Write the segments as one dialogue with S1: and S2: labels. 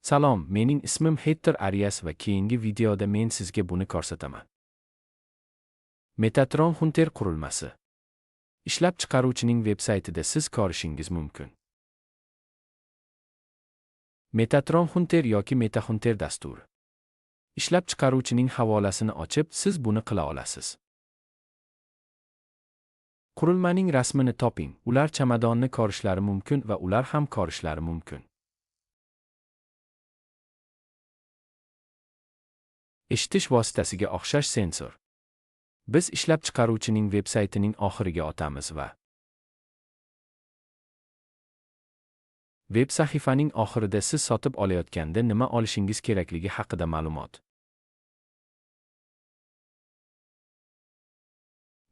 S1: Salom, mening ismim Hector Arias va keyingi videoda men sizga buni ko'rsataman. Metatron Hunter qurilmasi. Ishlab chiqaruvchining veb-saytida siz ko'rishingiz mumkin. Metatron Hunter yoki MetaHunter dasturi. Ishlab chiqaruvchining havolasini ochib, siz buni qila olasiz. Qurilmaning rasmini toping. Ular chamadonni ko'rishlari mumkin va ular ham ko'rishlari mumkin. Eshitish vositasiga o'xshash sensor. Biz ishlab chiqaruvchining veb-saytining oxiriga o'tamiz va veb sahifaning oxirida siz sotib olayotganda nima olishingiz kerakligi haqida ma'lumot.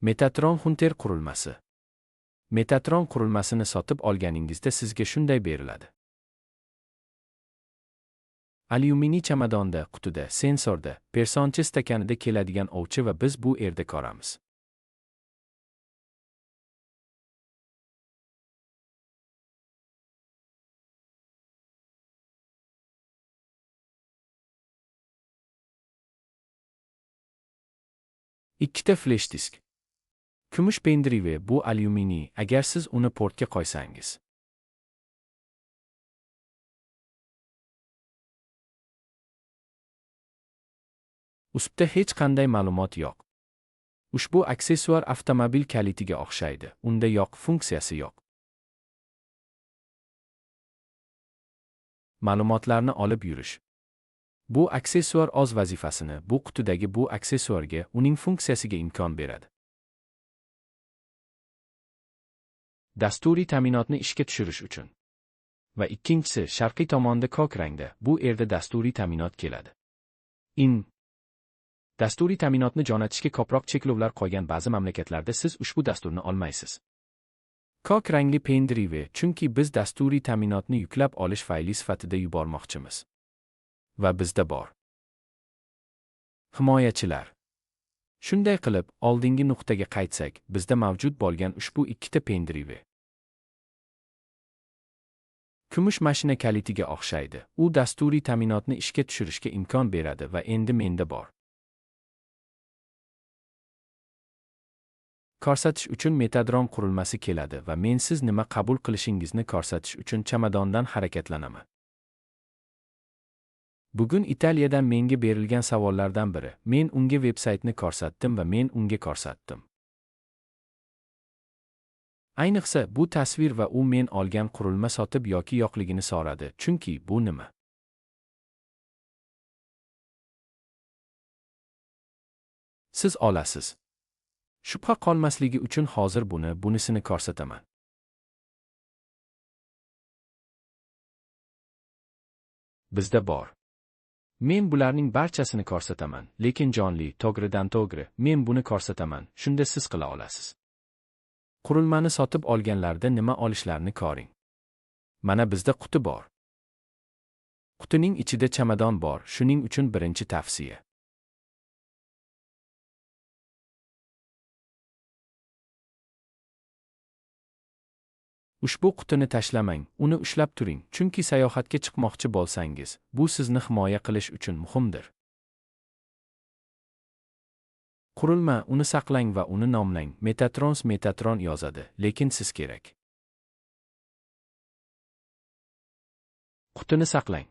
S1: Metatron Hunter qurilmasi. Metatron qurilmasini sotib olganingizda sizga shunday beriladi. Alyuminiy chamadonda, qutida, sensorda, personchi stakanida keladigan ovchi va biz bu yerda ko'ramiz. Ikkita flash disk. Kumush pendrive bu alyuminiy agar siz uni portga qo'ysangiz. Ustida hech qanday ma'lumot yo'q. Ushbu aksessuar avtomobil kalitiga o'xshaydi. Unda yo'q funksiyasi yo'q. Ma'lumotlarni olib yurish. Bu aksessuar o'z vazifasini bu qutidagi bu aksessuarga uning funksiyasiga imkon beradi. Dasturiy ta'minotni ishga tushirish uchun. Va ikkinchisi sharqiy tomonda ko'k rangda, bu yerda dasturiy ta'minot keladi. Dasturiy ta'minotni jo'natishga ko'proq cheklovlar qo'ygan ba'zi mamlakatlarda siz ushbu dasturni olmaysiz. Ko'k rangli pendrive chunki biz dasturiy ta'minotni yuklab olish fayli sifatida yubormoqchimiz. Va bizda bor. Himoyachilar. Shunday qilib, oldingi nuqtaga qaytsak, bizda mavjud bo'lgan ushbu ikkita pendrive. Kumush mashina kalitiga o'xshaydi. U dasturiy ta'minotni ishga tushirishga imkon beradi va endi menda bor. Ko'rsatish uchun Metatron qurilmasi keladi va men siz nima qabul qilishingizni ko'rsatish uchun chamadondan harakatlanaman. Bugun Italiyadan menga berilgan savollardan biri. Men unga veb-saytni ko'rsatdim va men unga ko'rsatdim. Ayniqsa bu tasvir va u men olgan qurilma sotib yoki yo'qligini so'radi, chunki bu nima? Siz olasiz. Shubha qolmasligi uchun hozir bunisini ko'rsataman. Bizda bor. Men bularning barchasini ko'rsataman, lekin jonli, to'g'ridan to'g'ri, men buni ko'rsataman, shunda siz qila olasiz. Qurilmani sotib olganlarda nima olishlarini ko'ring. Mana bizda quti bor. Qutining ichida chamadon bor, shuning uchun birinchi tavsiya. Ushbu qutini tashlamang, uni ushlab turing, chunki sayohatga chiqmoqchi bo'lsangiz, bu sizni himoya qilish uchun muhimdir. Qurilma, uni saqlang va uni nomlang. Metatron yozadi, lekin siz kerak. Qutini saqlang.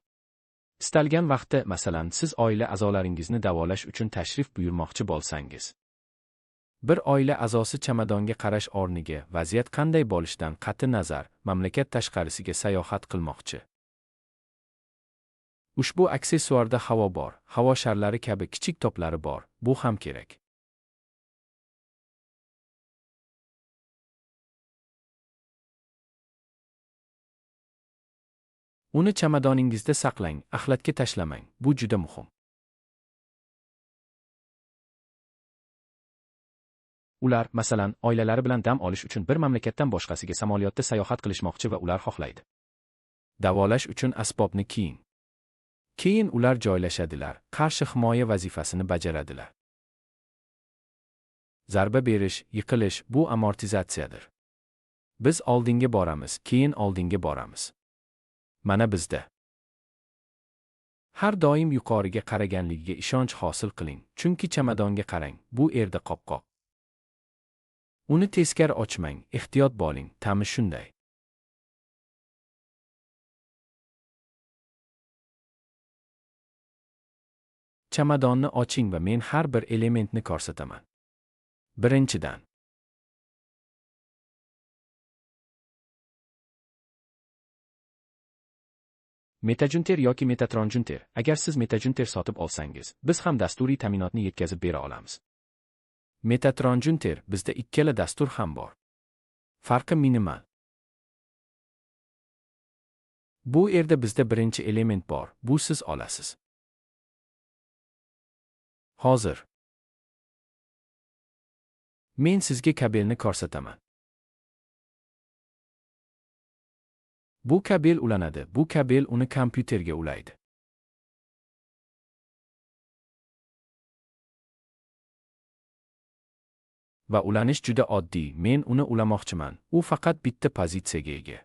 S1: Istalgan vaqtda, masalan, siz oila a'zolaringizni davolash uchun tashrif buyurmoqchi bo'lsangiz. Bir oila a'zosi chamadonga qarash o'rniga vaziyat qanday bo'lishidan qat'i nazar, mamlakat tashqarisiga sayohat qilmoqchi. Ushbu aksessuarda havo bor, havo sharlari kabi kichik to'plari bor, bu ham kerak. Uni chamadoningizda saqlang, axlatga tashlamang, bu juda muhim. Ular, masalan, oilalari bilan dam olish uchun bir mamlakatdan boshqasiga samolyotda sayohat qilishmoqchi va ular xohlaydi. Davolash uchun asbobni kiying. Keyin ular joylashadilar, qarshi himoya vazifasini bajaradilar. Zarba berish, yiqilish bu amortizatsiyadir. Biz oldinga boramiz, keyin oldinga boramiz. Mana bizda Har doim yuqoriga qaraganligiga ishonch hosil qiling, chunki chamadonga qarang, bu yerda qopqoq. Uni teskari ochmang, ehtiyot bo'ling, ta'mi shunday. Chamadonni oching va men har bir elementni ko'rsataman. Birinchidan, Metajunter yoki Metatronjunter. Agar siz Metajunter sotib olsangiz, biz ham dasturiy ta'minotni yetkazib bera olamiz. Metatronjunter bizda ikkala dastur ham bor. Farqi minimal. Bu yerda bizda birinchi element bor, bu siz olasiz. Hozir men sizga kabelni ko'rsataman. Bu kabel ulanadi, bu kabel uni kompyuterga ulaydi. Va ulanish juda oddiy, men uni ulamoqchiman, u faqat bitta pozitsiyaga ega.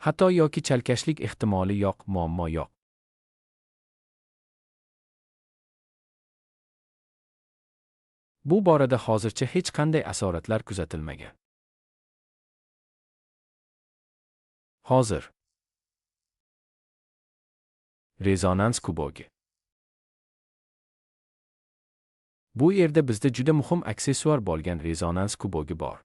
S1: Xato yoki chalkashlik ehtimoli yo'q, muammo yo'q. Bu borada hozircha hech qanday asoratlar kuzatilmagan. Hozir rezonans kubogi. Bu yerda bizda juda muhim aksessuar bo'lgan rezonans kubogi bor.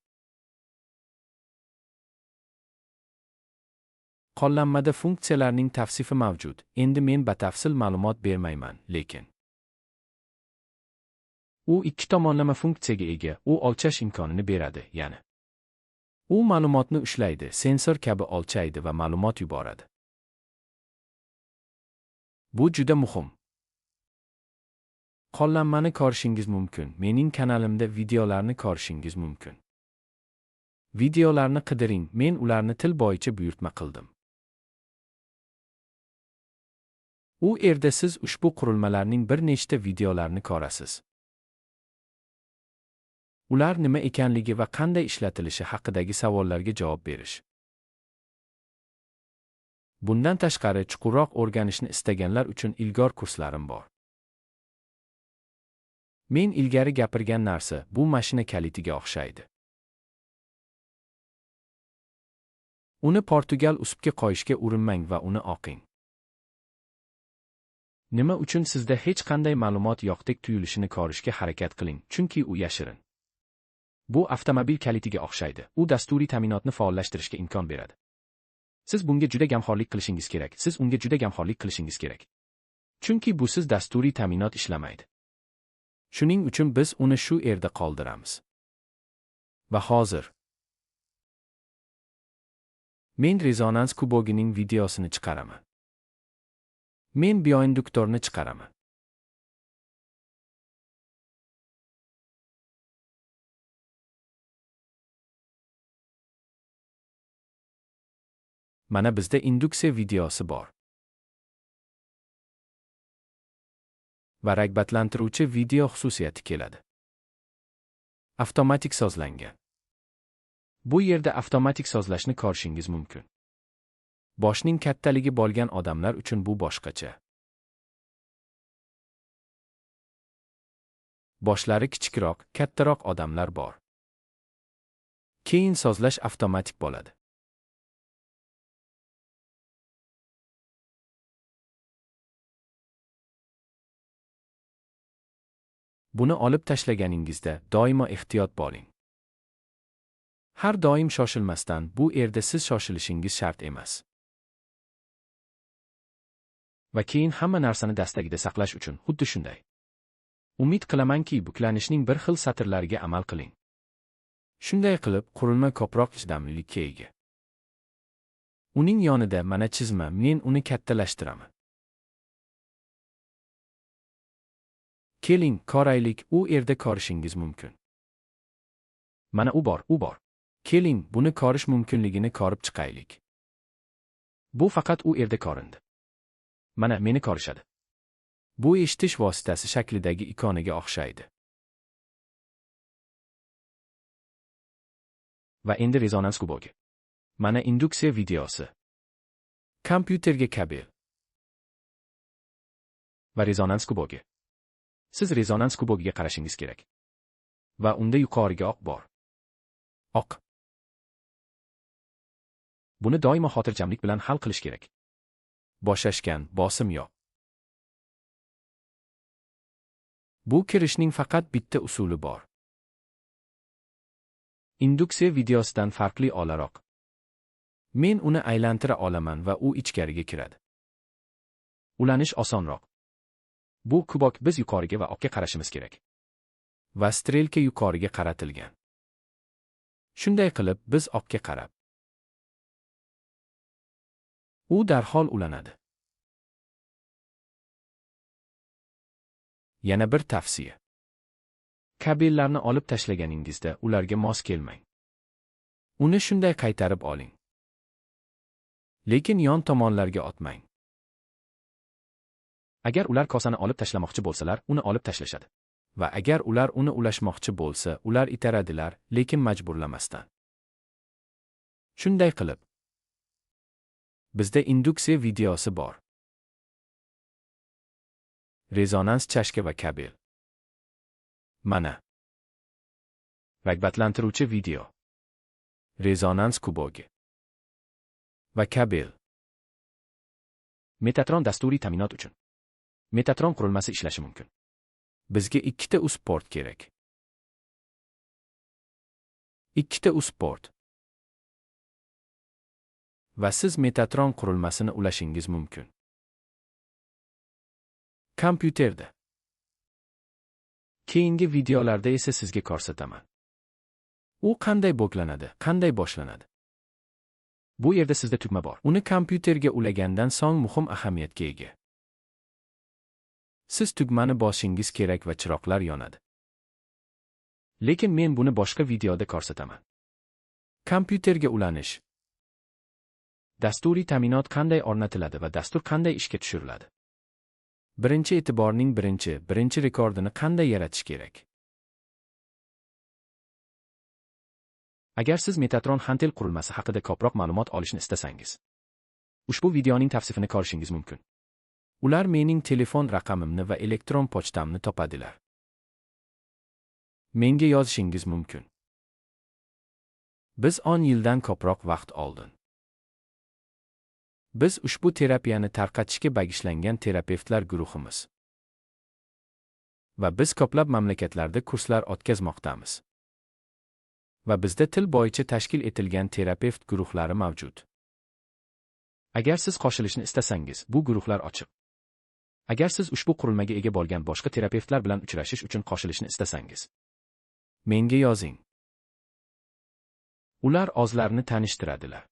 S1: Qollanmada funksiyalarning tavsifi mavjud. Endi men batafsil ma'lumot bermayman, lekin u ikki tomonlama funksiyaga ega, u o'lchash imkonini beradi, ya'ni u ma'lumotni ushlaydi, sensor kabi o'lchaydi va ma'lumot yuboradi. Bu juda muhim. Qollanmani ko'rishingiz mumkin. Mening kanalimda videolarni ko'rishingiz mumkin. Videolarni qidiring, men ularni til bo'yicha buyurtma qildim. U yerda siz ushbu qurilmalarning bir nechta videolarini ko'rasiz. Ular nima ekanligi va qanday ishlatilishi haqidagi savollarga javob berish. Bundan tashqari, chuqurroq o'rganishni istaganlar uchun ilg'or kurslarim bor. Men ilgari gapirgan narsa bu mashina kalitiga o'xshaydi. Uni Portugal usbga qo'yishga urinmang va uni o'qing. Nima uchun sizda hech qanday ma'lumot yo'qdek tuyulishini ko'rishga harakat qiling, chunki u yashirin. Bu avtomobil kalitiga o'xshaydi. U dasturiy ta'minotni faollashtirishga imkon beradi. Siz bunga juda g'amxo'rlik qilishingiz kerak. Siz unga juda g'amxo'rlik qilishingiz kerak. Chunki busiz dasturiy ta'minot ishlamaydi. Shuning uchun biz uni shu yerda qoldiramiz. Va hozir men rezonans kubogining videosini chiqaraman. Men bioinduktorni chiqaraman. Mana bizda induksiya videosi bor. Va rag'batlantiruvchi video xususiyati keladi. Avtomatik sozlangan. Bu yerda avtomatik sozlashni ko'rishingiz mumkin. Boshning kattaligi bo'lgan odamlar uchun bu boshqacha. Boshlari kichikroq, kattaroq odamlar bor. Keyin sozlash avtomatik bo'ladi. Buni olib tashlaganingizda doimo ehtiyot bo'ling. Har doim shoshilmasdan, bu yerda siz shoshilishingiz shart emas. Va keyin hamma narsani dastagida saqlash uchun xuddi shunday. Umid qilamanki, buklanishning bir xil satrlariga amal qiling. Shunday qilib, qurilma ko'proq chidamlilikka ega. Uning yonida mana chizma, men uni kattalashiraman. Keling, ko'raylik, u yerda ko'rishingiz mumkin. Mana u bor. Keling, buni ko'rish mumkinligini ko'rib chiqaylik. Bu faqat u yerda ko'rindi. Mana meni ko'rishadi. Bu eshitish vositasi shaklidagi ikonaga o'xshaydi. Va endi rezonans kubogi. Mana induksiya videosi. Kompyuterga kabel va rezonans kubogi. Siz rezonans kubogiga qarashingiz kerak. Va unda yuqoriga oq bor. Oq. Buni doimo xotirjamlik bilan hal qilish kerak. Boshlashgan, bosim yo'q. Bu kirishning faqat bitta usuli bor. Induksiya videosidan farqli o'laroq. Men uni aylantira olaman va u ichkariga kiradi. Ulanish osonroq. Bu kubok biz yuqoriga va oqga qarashimiz kerak. Va strelka yuqoriga qaratilgan. Shunday qilib biz oqga qarab. U darhol ulanadi. Yana bir tavsiya. Kabellarni olib tashlaganingizda ularga mos kelmang. Uni shunday qaytarib oling. Lekin yon tomonlarga otmang. Agar ular kosani olib tashlamoqchi bo'lsalar, uni olib tashlashadi. Va agar ular uni ulashmoqchi bo'lsa, ular itaradilar, lekin majburlamasdan. Shunday qilib, bizda induksiya videosi bor. Rezonans chashka va kabel. Mana. Rag'batlantiruvchi video. Rezonans kubogi. Va kabel. Metatron dasturiy ta'minot uchun. Metatron qurilmasi ishlashi mumkin. Bizga ikkita US port kerak. Ikkita US port. Va siz Metatron qurilmasini ulashingiz mumkin. Kompyuterda. Keyingi videolarda esa sizga ko'rsataman. U qanday boklanadi, qanday boshlanadi. Bu yerda sizda tugma bor. Uni kompyuterga ulagandan so'ng muhim ahamiyatga ega. Siz tugmani bosishingiz kerak va chiroqlar yonadi. Lekin men buni boshqa videoda ko'rsataman. Kompyuterga ulanish. Dasturiy ta'minot qanday o'rnatiladi va dastur qanday ishga tushiriladi? Birinchi e'tiborning birinchi rekordini qanday yaratish kerak? Agar siz Metatron Hantel qurilmasi haqida ko'proq ma'lumot olishni istasangiz, ushbu videoning tavsifini ko'rishingiz mumkin. Ular mening telefon raqamimni va elektron pochtamni topadilar. Menga yozishingiz mumkin. Biz 10 yildan ko'proq vaqt oldin. Biz ushbu terapiyani tarqatishga bagishlangan terapevtlar guruhimiz. Va biz ko'plab mamlakatlarda kurslar o'tkazmoqdamiz. Va bizda til bo'yicha tashkil etilgan terapevt guruhlari mavjud. Agar siz qo'shilishni istasangiz, bu guruhlar ochiq. Agar siz ushbu qurilmaga ega bo'lgan boshqa terapevtlar bilan uchrashish uchun qo'shilishni istasangiz, menga yozing. Ular o'zlarini tanishtiradilar.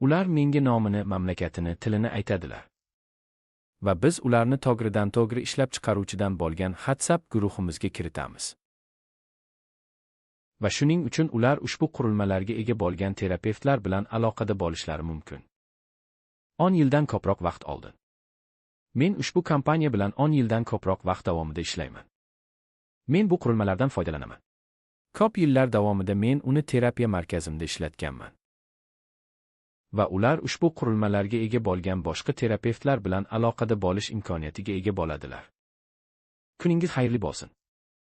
S1: Ular menga nomini, mamlakatini, tilini aytadilar. Va biz ularni to'g'ridan-to'g'ri ishlab chiqaruvchidan bo'lgan WhatsApp guruhimizga kiritamiz. Va shuning uchun ular ushbu qurilmalarga ega bo'lgan terapevtlar bilan aloqada bo'lishlari mumkin. 10 yildan ko'proq vaqt oldin. Men ushbu kompaniya bilan 10 yildan ko'proq vaqt davomida ishlayman. Men bu qurilmalardan foydalanaman. Ko'p yillar davomida men uni terapiya markazimda ishlatganman. Va ular ushbu qurilmalarga ega bo'lgan boshqa terapevtlar bilan aloqada bo'lish imkoniyatiga ega bo'ladilar. Kuningiz xayrli bo'lsin.